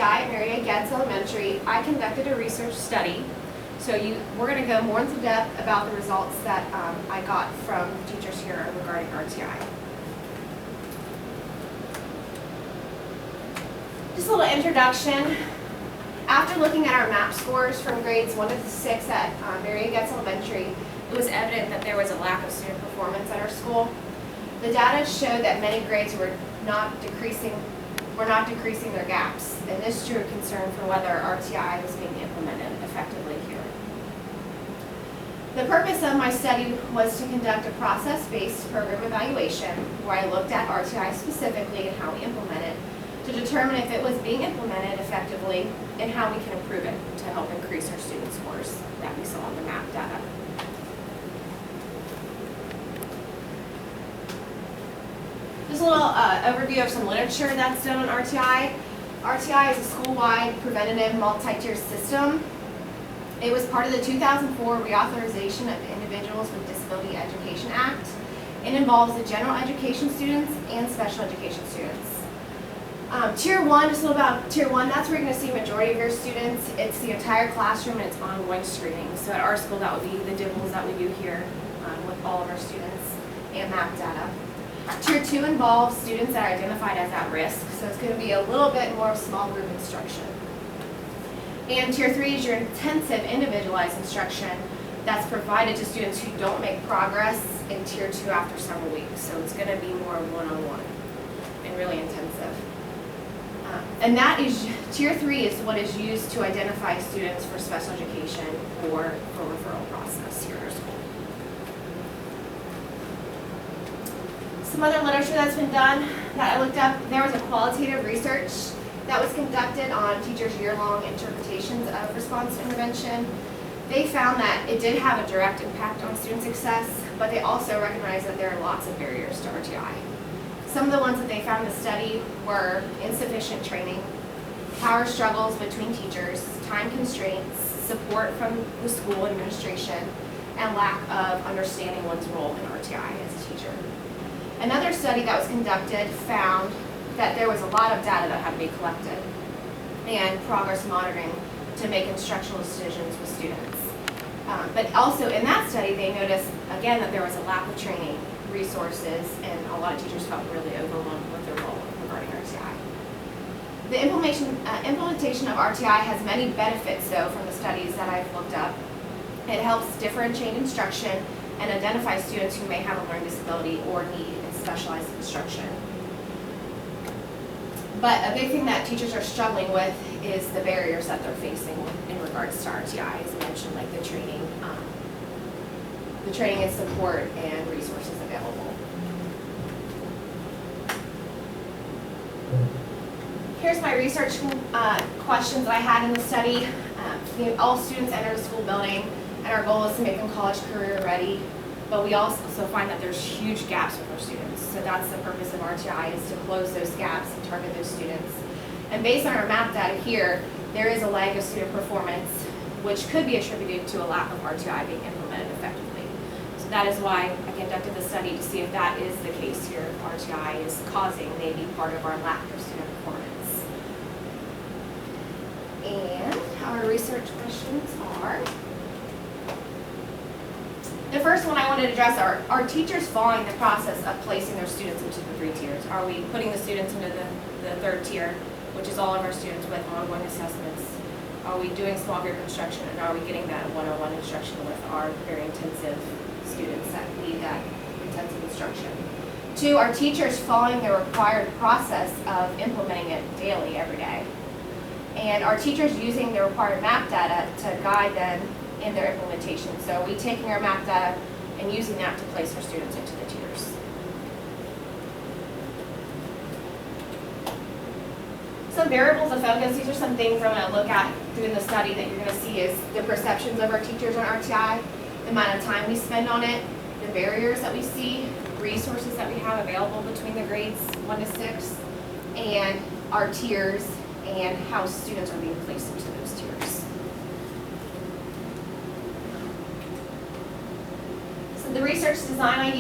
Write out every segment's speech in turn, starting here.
RTI at Goetz Elementary, I conducted a research study. So we're going to go more into depth about the results that I got from teachers here regarding RTI. Just a little introduction. After looking at our MAP scores from grades 1 to 6 at Goetz Elementary, it was evident that there was a lack of student performance at our school. The data showed that many grades were not decreasing their gaps, and this drew concern for whether RTI was being implemented effectively here. The purpose of my study was to conduct a process-based program evaluation where I looked at RTI specifically and how we implement it to determine if it was being implemented effectively and how we can improve it to help increase our student scores that we saw in the MAP data. Just a little overview of some literature that's done on RTI. RTI is a school-wide preventative multi-tier system. It was part of the 2004 Reauthorization of Individuals with Disability Education Act. It involves the general education students and special education students. Tier 1, just a little about Tier 1, that's where you're going to see a majority of your students. It's the entire classroom and it's ongoing screening. So at our school, that would be the dibbles that we do here with all of our students and MAP data. Tier 2 involves students that are identified as at risk, so it's going to be a little bit more small group instruction. And Tier 3 is your intensive individualized instruction that's provided to students who don't make progress in Tier 2 after several weeks. So it's going to be more one-on-one and really intensive. And that is, Tier 3 is what is used to identify students for special education or for referral process here at our school. Some other literature that's been done that I looked up, there was a qualitative research that was conducted on teachers' year-long interpretations of response to intervention. They found that it did have a direct impact on student success, but they also recognized that there are lots of barriers to RTI. Some of the ones that they found in the study were insufficient training, power struggles between teachers, time constraints, support from the school administration, and lack of understanding one's role in RTI as a teacher. Another study that was conducted found that there was a lot of data that had to be collected and progress monitoring to make instructional decisions with students. But also in that study, they noticed, again, that there was a lack of training, resources, and a lot of teachers felt really overwhelmed with their role regarding RTI. The implementation of RTI has many benefits, though, from the studies that I've looked up. It helps differentiate instruction and identify students who may have a learning disability or need specialized instruction. But a big thing that teachers are struggling with is the barriers that they're facing in regards to RTI, as I mentioned, like the training and support and resources available. Here's my research questions that I had in the study. All students enter the school building, and our goal is to make them college career ready. But we also find that there's huge gaps with our students. So that's the purpose of RTI, is to close those gaps and target those students. And based on our MAP data here, there is a lag of student performance, which could be attributed to a lack of RTI being implemented effectively. So that is why I conducted the study to see if that is the case here, if RTI is causing maybe part of our lack of student performance. And our research questions are, the first one I wanted to address are teachers following the process of placing their students into the 3 tiers? Are we putting the students into the 3rd tier, which is all of our students with ongoing assessments? Are we doing small group instruction, and are we getting that one-on-one instruction with our very intensive students that need that intensive instruction? 2, are teachers following the required process of implementing it daily, every day? And are teachers using the required MAP data to guide them in their implementation? So are we taking our MAP data and using that to place our students into the tiers? Some variables of focus, these are some things I'm going to look at through the study that you're going to see is the perceptions of our teachers on RTI, the amount of time we spend on it, the barriers that we see, resources that we have available between the grades 1 to 6, and our tiers, and how students are being placed into those tiers. So the research design I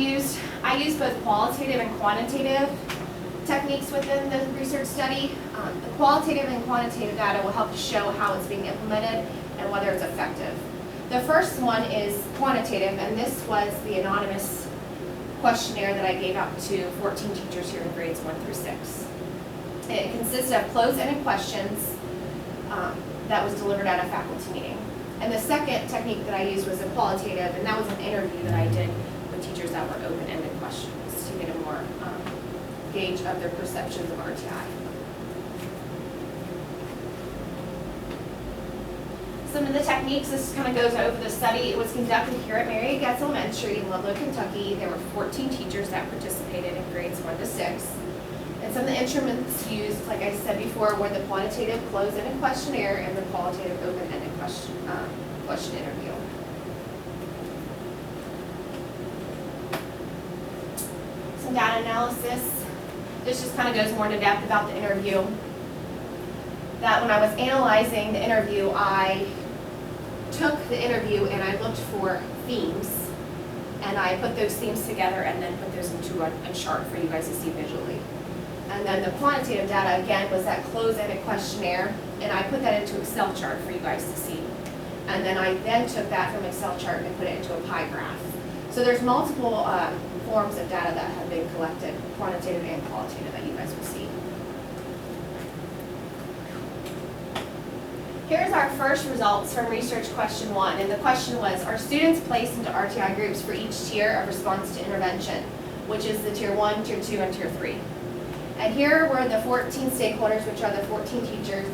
used both qualitative and quantitative techniques within the research study. The qualitative and quantitative data will help to show how it's being implemented and whether it's effective. The first one is quantitative, and this was the anonymous questionnaire that I gave out to 14 teachers here in grades 1 through 6. It consisted of closed-ended questions that was delivered at a faculty meeting. And the second technique that I used was a qualitative, and that was an interview that I did with teachers that were open-ended questions to get a more gauge of their perceptions of RTI. Some of the techniques, this kind of goes over the study. It was conducted here at Mary Goetz Elementary in Ludlow, Kentucky. There were 14 teachers that participated in grades 1 to 6. And some of the instruments used, like I said before, were the quantitative closed-ended questionnaire and the qualitative open-ended question interview. Some data analysis. This just kind of goes more into depth about the interview. That when I was analyzing the interview, I took the interview and I looked for themes, and I put those themes together and then put those into a chart for you guys to see visually. And then the quantitative data, again, was that closed-ended questionnaire, and I put that into an Excel chart for you guys to see. And then I took that from Excel chart and put it into a pie graph. So there's multiple forms of data that have been collected, quantitative and qualitative, that you guys will see. Here's our first results from research question 1, and the question was, are students placed into RTI groups for each tier of response to intervention, which is the tier 1, tier 2, and tier 3. And here were the 14 stakeholders, which are the 14 teachers.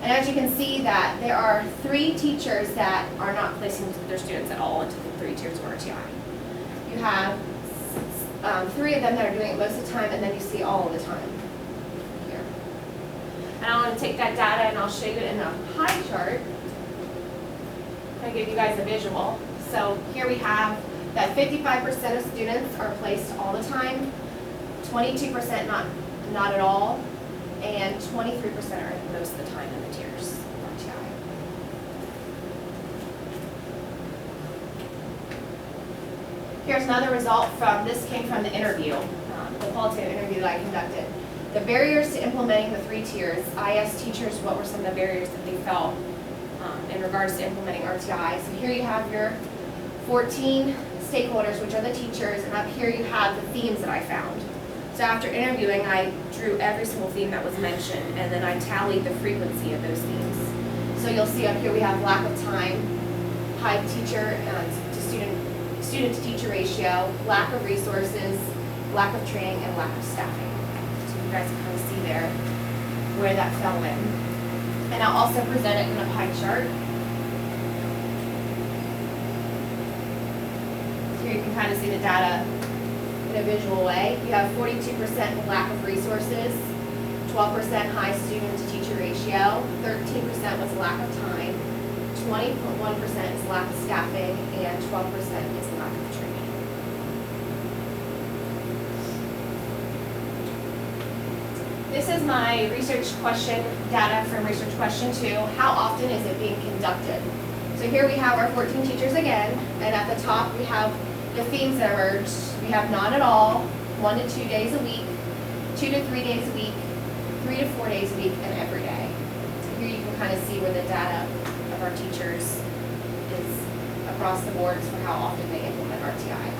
And as you can see that there are 3 teachers that are not placing their students at all into the 3 tiers of RTI. You have 3 of them that are doing it most of the time, and then you see all of the time here. And I want to take that data and I'll show you it in a pie chart. I'm going to give you guys a visual. So here we have that 55% of students are placed all the time, 22% not at all, and 23% are in most of the time in the tiers of RTI. Here's another result from, this came from the interview, the qualitative interview that I conducted. The barriers to implementing the 3 tiers. I asked teachers what were some of the barriers that they felt in regards to implementing RTI. So here you have your 14 stakeholders, which are the teachers, and up here you have the themes that I found. So after interviewing, I drew every single theme that was mentioned, and then I tallied the frequency of those themes. So you'll see up here we have lack of time, high teacher to student to teacher ratio, lack of resources, lack of training, and lack of staffing. So you guys can kind of see there where that fell in. And I'll also present it in a pie chart. So here you can kind of see the data in a visual way. You have 42% lack of resources, 12% high student to teacher ratio, 13% was lack of time, 20.1% is lack of staffing, and 12% is lack of training. This is my research question data from research question 2. How often is it being conducted? So here we have our 14 teachers again, and at the top we have the themes that emerged. We have not at all, 1 to 2 days a week, 2 to 3 days a week, 3 to 4 days a week, and every day. So here you can kind of see where the data of our teachers is across the boards for how often they implement RTI.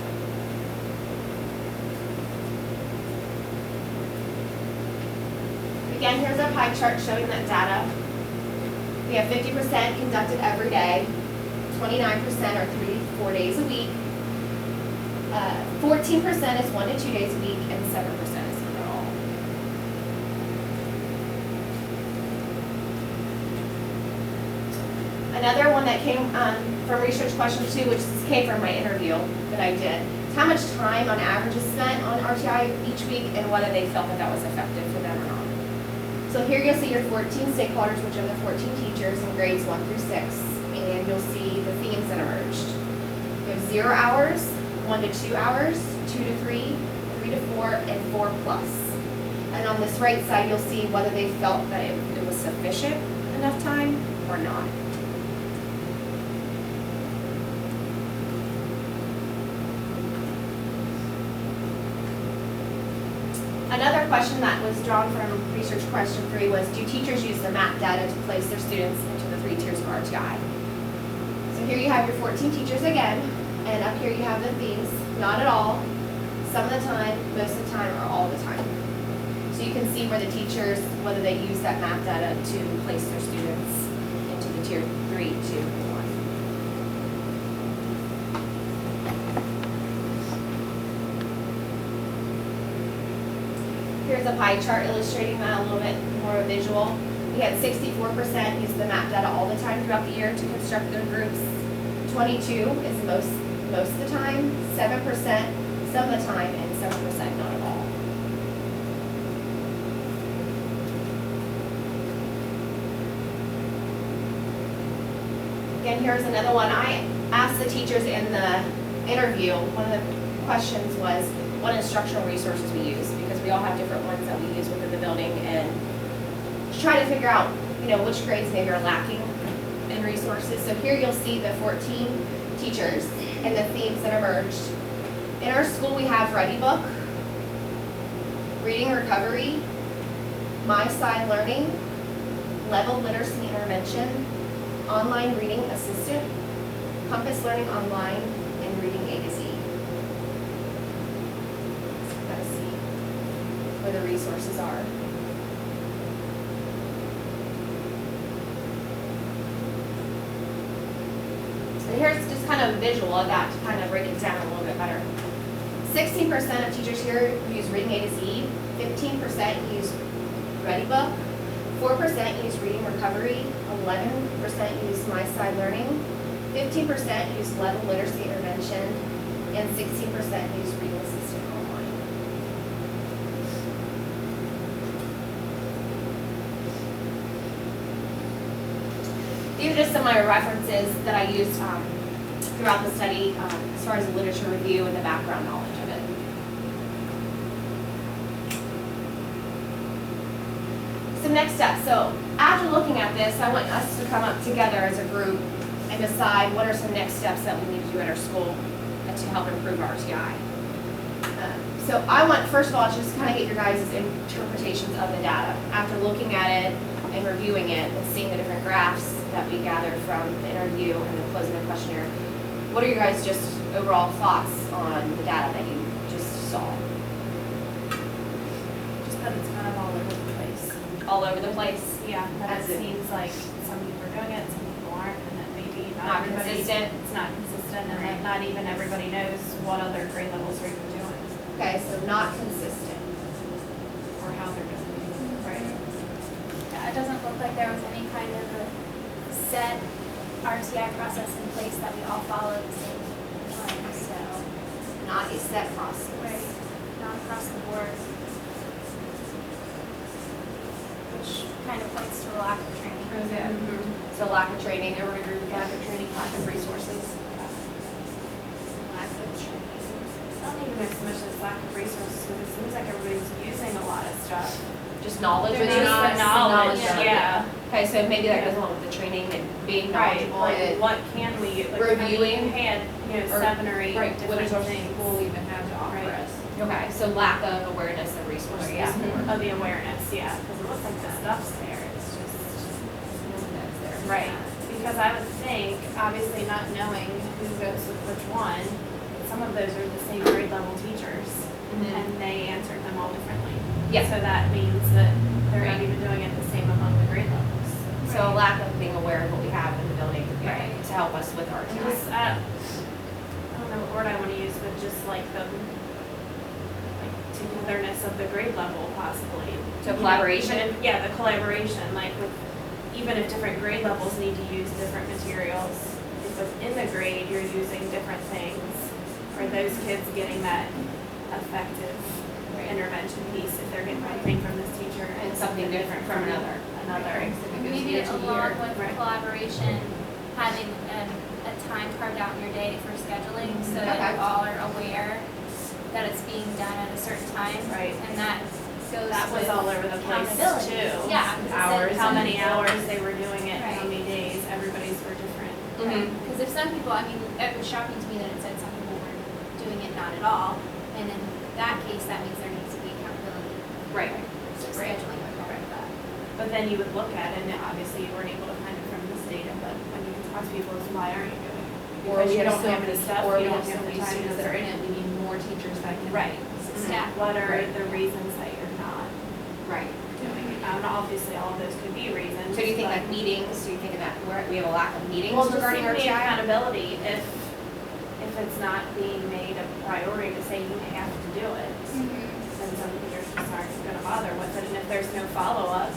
Again, here's our pie chart showing that data. We have 50% conducted every day, 29% are 3 to 4 days a week, 14% is 1 to 2 days a week, and 7% is not at all. Another one that came from research question 2, which came from my interview that I did, is how much time on average is spent on RTI each week and whether they felt that that was effective for them or not. So here you'll see your 14 stakeholders, which are the 14 teachers in grades 1 through 6, and you'll see the themes that emerged. You have 0 hours, 1 to 2 hours, 2 to 3, 3 to 4, and 4 plus. And on this right side, you'll see whether they felt that it was sufficient enough time or not. Another question that was drawn from research question 3 was, do teachers use the map data to place their students into the 3 tiers of RTI? So here you have your 14 teachers again, and up here you have the themes. Not at all, some of the time, most of the time, or all the time. So you can see where the teachers, whether they use that map data to place their students into the tier 3, 2, and 1. Here's a pie chart illustrating that a little bit more visual. We had 64% use the map data all the time throughout the year to construct their groups. 22 is most of the time, 7% some of the time, and 7% not at all. Again, here's another one. I asked the teachers in the interview, one of the questions was what instructional resources we use, because we all have different ones that we use within the building, and to try to figure out, which grades maybe are lacking in resources. So here you'll see the 14 teachers and the themes that emerged. In our school we have Ready Book, Reading Recovery, My Side Learning, Level Literacy Intervention, Online Reading Assistant, Compass Learning Online, and Reading A to Z. Gotta see where the resources are. And here's just kind of a visual of that to kind of break it down a little bit better. 16% of teachers here use Reading A to Z, 15% use Ready Book, 4% use Reading Recovery, 11% use My Side Learning, 15% use Level Literacy Intervention, and 16% use Reading Assistant Online. These are just some of my references that I used throughout the study as far as the literature review and the background knowledge of it. Some next steps. So after looking at this, I want us to come up together as a group and decide what are some next steps that we need to do at our school to help improve RTI. So I want, first of all, to just kind of get your guys' interpretations of the data. After looking at it and reviewing it and seeing the different graphs that we gathered from the interview and the closing of the questionnaire, what are your guys' just overall thoughts on the data that you just saw? Just that it's kind of all over the place. All over the place? Yeah, that it seems like some people are doing it, some people aren't, and that maybe not everybody, consistent. it's not consistent, and that not even everybody knows what other grade levels are even doing. Okay, so not consistent. Or how they're doing it. Right. Yeah, it doesn't look like there was any kind of a set RTI process in place that we all follow at the same time, so. Not a set process. Right, not across the board. Which kind of points to a lack of training. So lack of training, everyone agree with lack of training, lack of resources? Lack of training. I don't even know so much as lack of resources, because it seems like everybody's using a lot of stuff. Just knowledge with Just the knowledge, yeah. Okay, so maybe that goes along with the training and being Right, knowledgeable like and what can we, like reviewing, we had, or- 7 or 8 right, what different resources things. School even have to offer Right. us. okay, so lack of awareness of resources. Yeah, of the awareness, yeah, because it looks like the stuff's there, it's just. That's there. Right, because I would think, obviously not knowing who goes with which one, some of those are the same grade level teachers, and they answered them all differently. Yeah. So that means that they're not even doing it the same among the grade levels. So a lack of being aware of what we have in the building Right. to help us with our And just, I don't know what word I want to use, but just like the, like togetherness of the grade level possibly. So collaboration? Even if- Yeah, the collaboration, like with, even if different grade levels need to use different materials, if within the grade you're using different things, are those kids getting that effective intervention piece if they're getting one thing from this teacher And something different from another. Maybe along with Right. collaboration, having a time carved out in your day for scheduling, so that Okay. you all are aware that it's being done at a certain time. Right. And that goes That was with all over the place accountability. too. Yeah, 'cause Hours, how some many people- hours they were doing it, how Right. many days, everybody's were different. Because if some people, I mean, it was shocking to me that it said some people were doing it not at all, and in that case, that means there needs to be accountability. Right. So Right. scheduling would cover that. But then you would look at it, and obviously you weren't able to find it from this data, but when you ask people, is why aren't you doing it? Or Because we you have don't so have many, the stuff, or we you don't have so have the many time. students that are in it, we need more teachers that can. Right. Yeah. What are Right. the reasons that you're not Right. doing it? And obviously, all of those could be reasons. So do you think but- like meetings, do you think that we have a lack of meetings Well, just regarding the RTI? accountability, if it's not being made a priority to say you have to do it, then some teachers just aren't gonna bother with it, and if there's no follow-up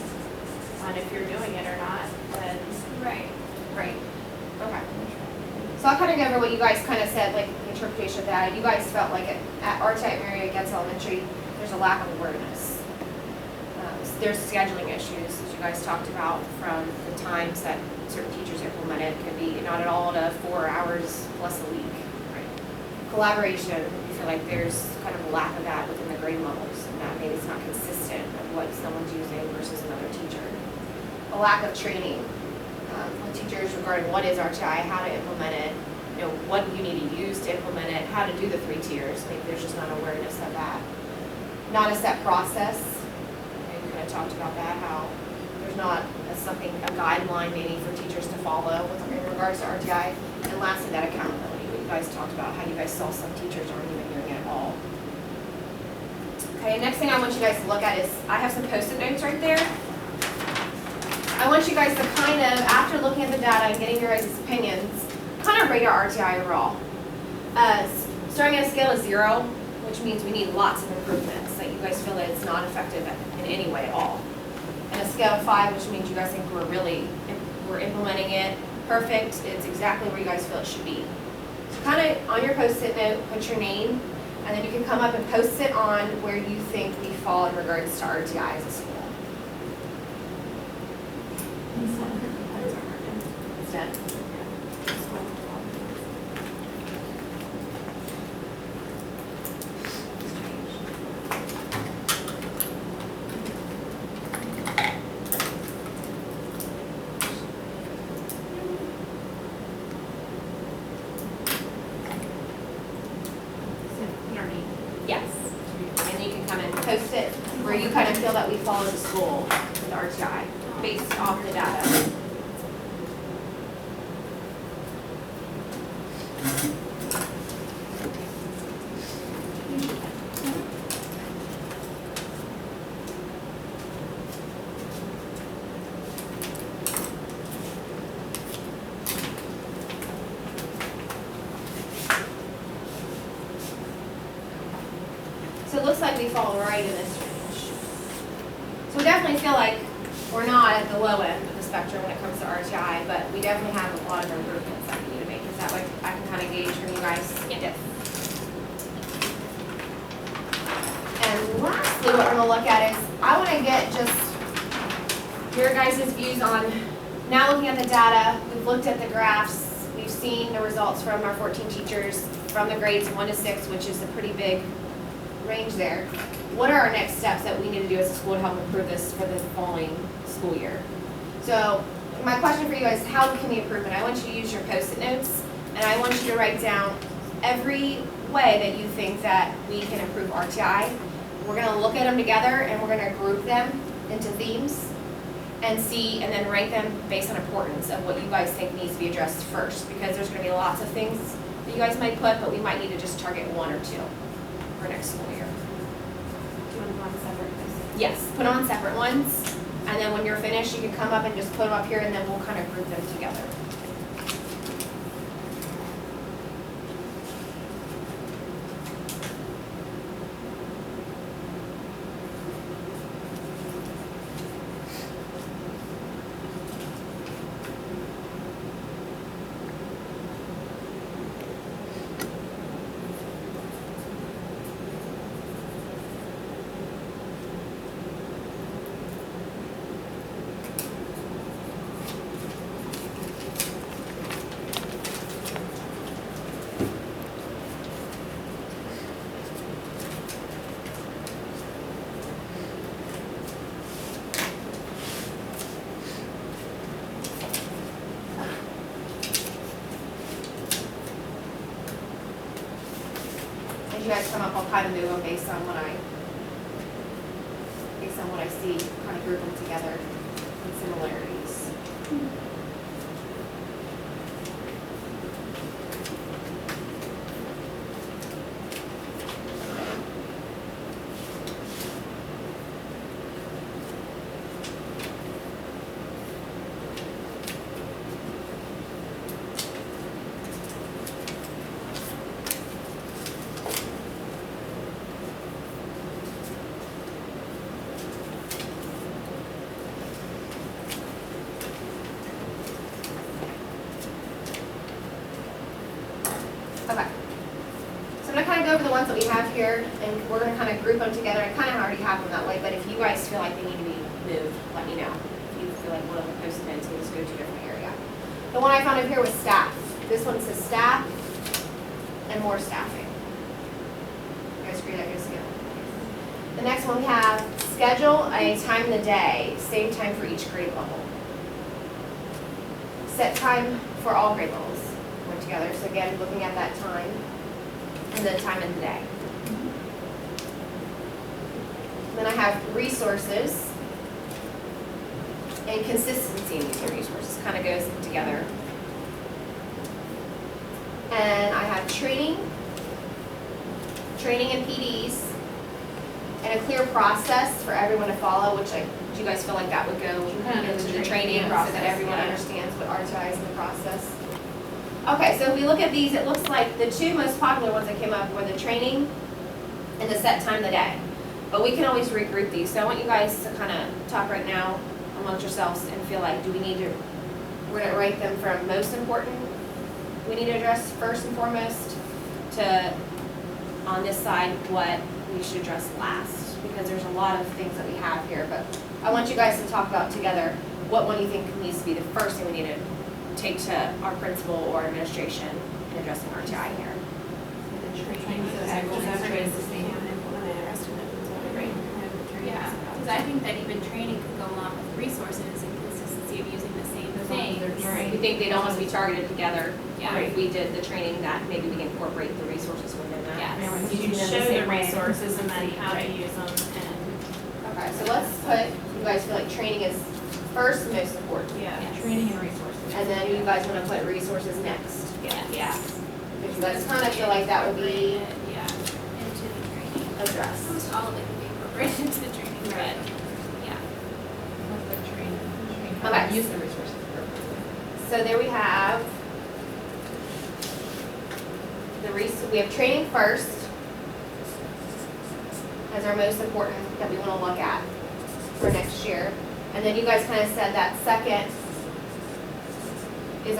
on if you're doing it or not, then. Right. Right. Okay. So I'll kind of go over what you guys kind of said, like the interpretation of that. You guys felt like at RTI Mary Goetz Elementary, there's a lack of awareness. There's scheduling issues, as you guys talked about, from the times that certain teachers implement it. It could be not at all to 4 hours plus a week. Collaboration, we feel like there's kind of a lack of that within the grade levels, and that maybe it's not consistent of what someone's using versus another teacher. A lack of training with teachers regarding what is RTI, how to implement it, what you need to use to implement it, how to do the 3 tiers. Maybe there's just not awareness of that. Not a set process. We kind of talked about that, how there's not a guideline maybe for teachers to follow in regards to RTI. And lastly, that accountability. You guys talked about how you guys saw some teachers aren't even doing it at all. Okay, next thing I want you guys to look at is, I have some post-it notes right there. I want you guys to kind of, after looking at the data and getting your guys' opinions, kind of rate our RTI overall. Starting at a scale of 0, which means we need lots of improvements, that you guys feel that it's not effective in any way at all. And a scale of 5, which means you guys think we're implementing it perfect, it's exactly where you guys feel it should be. Kind of on your post-it note, put your name, and then you can come up and post it on where you think we fall in regards to RTI as a school. It's done. Yes. And you can come and post it where you kind of feel that we fall as a school with RTI based off the data. So it looks like we fall right in this range. So we definitely feel like we're not at the low end of the spectrum when it comes to RTI, but we definitely have a lot of improvements that we need to make. Is that way I can kind of gauge from you guys? Yes. And lastly, what we're going to look at is, I want to get just your guys' views on, now looking at the data, we've looked at the graphs, we've seen the results from our 14 teachers from the grades 1 to 6, which is a pretty big range there. What are our next steps that we need to do as a school to help improve this for the following school year? So my question for you guys is, how can we improve it? I want you to use your post-it notes, and I want you to write down every way that you think that we can improve RTI. We're going to look at them together, and we're going to group them into themes and then rank them based on importance of what you guys think needs to be addressed first, because there's going to be lots of things that you guys might put, but we might need to just target 1 or 2 for next school year. Do you want to go on separate? Yes, put on separate ones, and then when you're finished, you can come up and just put them up here, and then we'll kind of group them together. As you guys come up, I'll kind of move them based on what I based on what I see, kind of group them together in similarities. Okay. So I'm gonna kind of go over the ones that we have here, and we're gonna kind of group them together. I kind of already have them that way, but if you guys feel like they need to be moved, let me know. If you feel like one of the post-its needs to go to a different area. The one I found up here was staff. This one says staff and more staffing. You guys agree that goes together? The next one we have schedule a time in the day, same time for each grade level. Set time for all grade levels. Went together. So again, looking at that time and the time in the day. Then I have resources and consistency in using resources. Kind of goes together. And I have training and PDs, and a clear process for everyone to follow, which do you guys feel like that would go into the training so that everyone understands what RTI is in the process? Okay, so if we look at these, it looks like the two most popular ones that came up were the training and the set time of the day. But we can always regroup these. So I want you guys to kind of talk right now amongst yourselves and feel like, do we need to, we're going to rank them from most important, we need to address first and foremost, to on this side what we should address last. Because there's a lot of things that we have here. But I want you guys to talk about together what one you think needs to be the first thing we need to take to our principal or administration in addressing RTI here. Yeah, because I think that even training could go along with resources and consistency of using the same things. Right. You think they'd almost be targeted together? Yeah. If we did the training, that maybe we can incorporate the resources within that. Yes. You can show the resources and then how to use them and. Okay, so let's put, you guys feel like training is first and most important. Yeah. Training and resources. And then you guys want to put resources next. Yeah. If you guys kind of feel like that would be Yeah, into the training. addressed. Almost all of it would be incorporated into the training, but, yeah. Okay. Use the resources appropriately. So there we have we have training first as our most important that we want to look at for next year. And then you guys kind of said that second is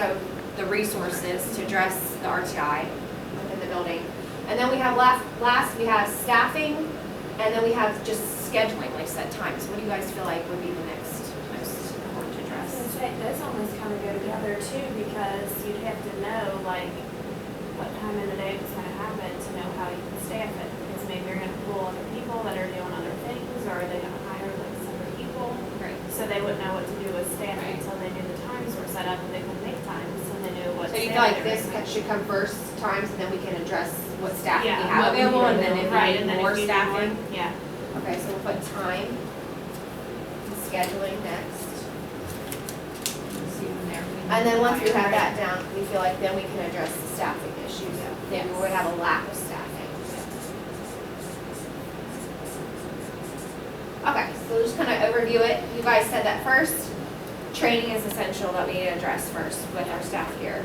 the resources to address the RTI within the building. And then we have last we have staffing, and then we have just scheduling, like set times. What do you guys feel like would be the next most important to address? Those almost kind of go together too, because you'd have to know like what time in the day it's gonna happen to know how you can staff it. Because maybe you're gonna pull other people that are doing other things, or are they gonna hire like some other people? Right. So they wouldn't know what to do with staffing until they knew the times were set up and they could make times, and they knew what. So you staff feel like they were this gonna should come first times, and then we can address what staffing we Yeah, have what we available, and need then to if know. we And need then more if you need staffing. more, yeah. Okay, so we'll put time, and scheduling next. And then once we have that down, we feel like then we can address the staffing issues. Maybe we have a lack of staffing. Okay, so just kind of overview it. You guys said that first, training is essential that we need to address first with our staff here.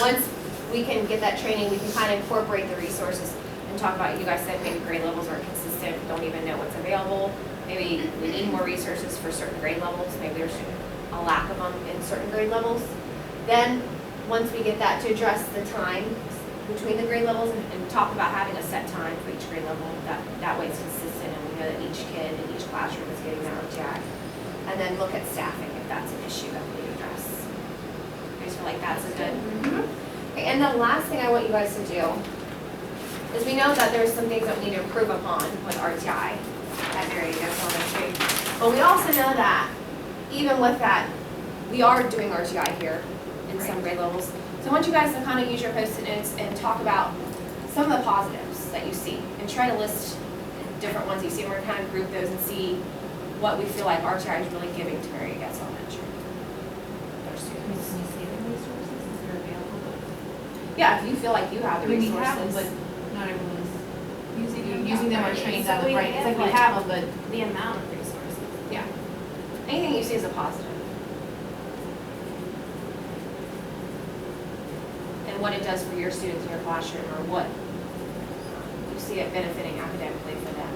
Once we can get that training, we can kind of incorporate the resources and talk about, you guys said maybe grade levels are consistent, don't even know what's available. Maybe we need more resources for certain grade levels. Maybe there's a lack of them in certain grade levels. Then, once we get that to address the time between the grade levels and talk about having a set time for each grade level, that way it's consistent and we know that each kid in each classroom is getting that RTI. And then look at staffing if that's an issue that we need to address. You guys feel like that's a good? Okay, and the last thing I want you guys to do is we know that there's some things that we need to improve upon with RTI at grade elementary. But we also know that even with that, we are doing RTI here in some grade levels. So I want you guys to kind of use your Post-it notes and talk about some of the positives that you see and try to list different ones you see, and we're gonna kind of group those and see what we feel like RTI is really giving to Mary Goetz Elementary. Their students. Can you see the resources, is there available? Yeah, if you feel like you have the I mean, resources. we have them, but not everyone's using them or Right. trained So on them, we right? It's like we have, have them, The amount of resources. but, yeah. Anything you see is a positive. And what it does for your students in your classroom, or what you see it benefiting academically for them.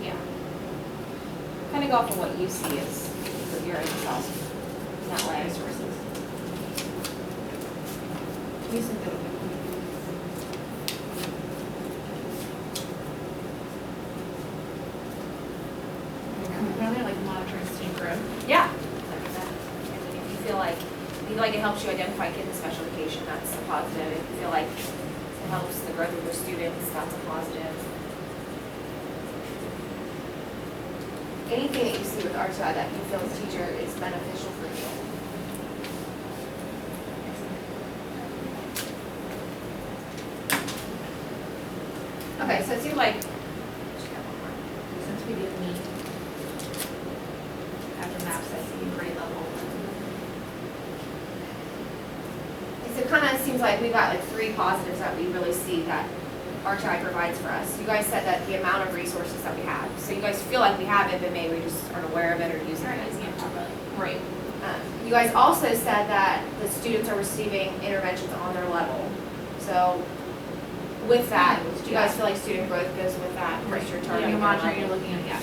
Yeah. Kind of go off of what you see as what you're in yourself in that way. Resources. You said that. Are they like monitoring student growth? Yeah. If you feel like it helps you identify kids with special education, that's a positive. If you feel like it helps the growth of your students, that's a positive. Anything that you see with RTI that you feel as a teacher is beneficial for you. Okay, so it seems like, Since we didn't meet after maps, I see grade level. so it kind of seems like we've got like 3 positives that we really see that RTI provides for us. You guys said that the amount of resources that we have. So you guys feel like we have it, but maybe we just aren't aware of it or using Aren't it. using it properly. Right. You guys also said that the students are receiving interventions on their level. So with that, do you guys feel like student growth goes with that? Right. You're Yeah, targeting you're their monitoring, level? you're looking at, yeah.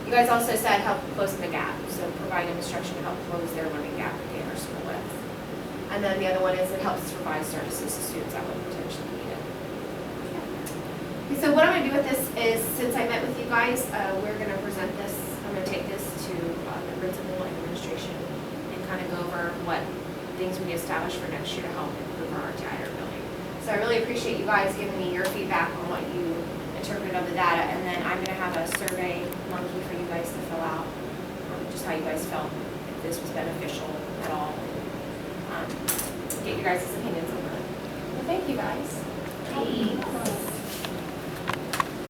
You guys also said help closing the gap, so providing them instruction to help close their learning gap that they enter school with. And then the other one is it helps provide services to students that would potentially need it. Okay, so what I'm gonna do with this is, since I met with you guys, we're gonna present this, I'm gonna take this to the principal and administration and kind of go over what things we establish for next year to help improve our RTI at our building. So I really appreciate you guys giving me your feedback on what you interpreted of the data, and then I'm gonna have a survey monkey for you guys to fill out, just how you guys felt, if this was beneficial at all. Get your guys' opinions on it. Well, thank you guys. Thank you.